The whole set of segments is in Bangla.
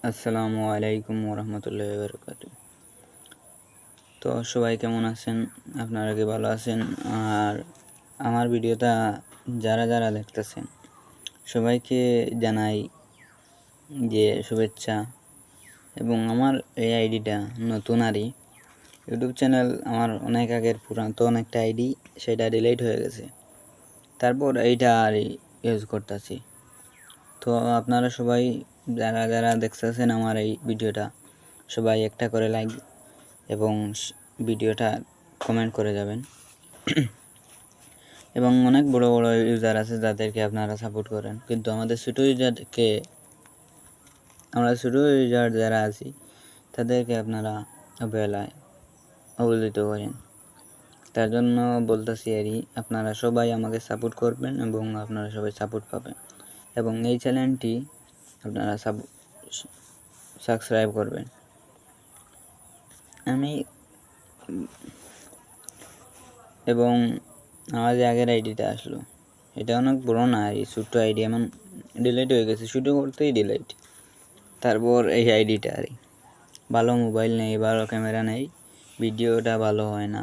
আসসালামু আলাইকুম ওরহমতুল্লাহি ওয়াবারাকাতুহু। তো সবাই কেমন আছেন? আপনারা কি ভালো আছেন? আর আমার ভিডিওটা যারা দেখতেছেন সবাইকে জানাই যে শুভেচ্ছা। এবং আমার এই আইডিটা নতুন ইউটিউব চ্যানেল আমার অনেক আগের পুরাতন একটা আইডি, সেটা ডিলিট হয়ে গেছে। তারপর এইটা আর ইউজ করতেছি। তো আপনারা সবাই যারা দেখতেছেন আমার এই ভিডিওটা, সবাই একটা করে লাইক এবং ভিডিওটা কমেন্ট করে যাবেন। এবং অনেক বড় বড় ইউজার আছে যাদেরকে আপনারা সাপোর্ট করেন, কিন্তু আমাদের ছোটো ইউজার যারা আছি তাদেরকে আপনারা অবহেলায় অবহেলিত করেন। তার জন্য বলতেছি আপনারা সবাই আমাকে সাপোর্ট করবেন এবং আপনারা সবাই সাপোর্ট পাবেন। এবং এই চ্যানেলটি আপনারা সাবস্ক্রাইব করবেন। এবং আমার যে আগের আইডিটা আসলো, এটা অনেক বড় না, ছোট্ট আইডি, এমন ডিলিট হয়ে গেছে, শুরু করতেই ডিলিট। তারপর এই আইডিটা ভালো মোবাইল নেই, ভালো ক্যামেরা নেই, ভিডিওটা ভালো হয় না।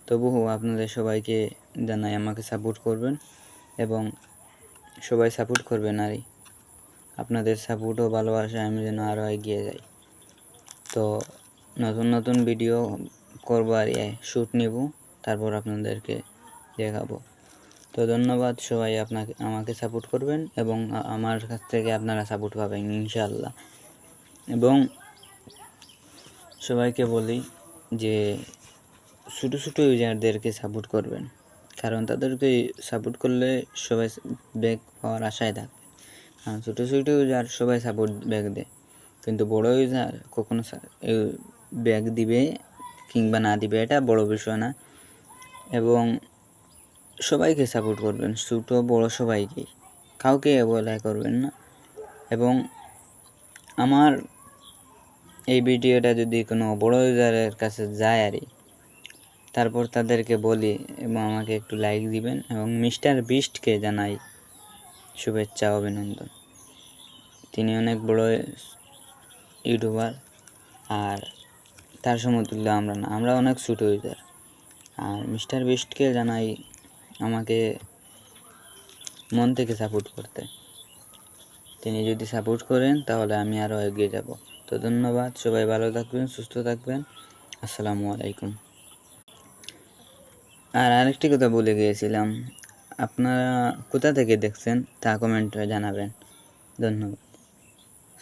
তবুও আপনাদের সবাইকে জানাই আমাকে সাপোর্ট করবেন এবং সবাই সাপোর্ট করবেন। আপনাদের সাপোর্ট ও ভালোবাসায় আমি যেন আরও এগিয়ে যাই। তো নতুন ভিডিও করবো শ্যুট নেব, তারপর আপনাদেরকে দেখাবো। তো ধন্যবাদ সবাই, আমাকে সাপোর্ট করবেন এবং আমার কাছ থেকে আপনারা সাপোর্ট পাবেন ইনশাআল্লাহ। এবং সবাইকে বলি যে ছোটো ইউজারদেরকে সাপোর্ট করবেন, কারণ তাদেরকে সাপোর্ট করলে সবাই ব্যাক পাওয়ার আশায় থাকবে। কারণ ছোটো ইউজার সবাই সাপোর্ট ব্যাক দেয়, কিন্তু বড় ইউজার কখনো ব্যাক দিবে কিংবা না দিবে এটা বড় বিষয় না। এবং সবাইকে সাপোর্ট করবেন, ছোটো বড় সবাইকেই, কাউকে অবহেলায় করবেন না। এবং আমার এই ভিডিওটা যদি কোনো বড় ইউজারের কাছে যায় তারপর তাদেরকে বলি এবং আমাকে একটু লাইক দিবেন। এবং মিস্টার বিস্টকে জানাই শুভেচ্ছা, অভিনন্দন। তিনি অনেক বড় ইউটিউবার, আর তার সমতুল্য আমরা অনেক ছোটো ইউজার। আর মিস্টার বিস্টকে জানাই আমাকে মন থেকে সাপোর্ট করতে। তিনি যদি সাপোর্ট করেন তাহলে আমি আরও এগিয়ে যাব। তো ধন্যবাদ, সবাই ভালো থাকবেন, সুস্থ থাকবেন। আসসালামু আলাইকুম। আর আরেকটি কথা বলে গিয়েছিলাম, আপনারা কোথা থেকে দেখছেন তা কমেন্টে জানাবেন। ধন্যবাদ।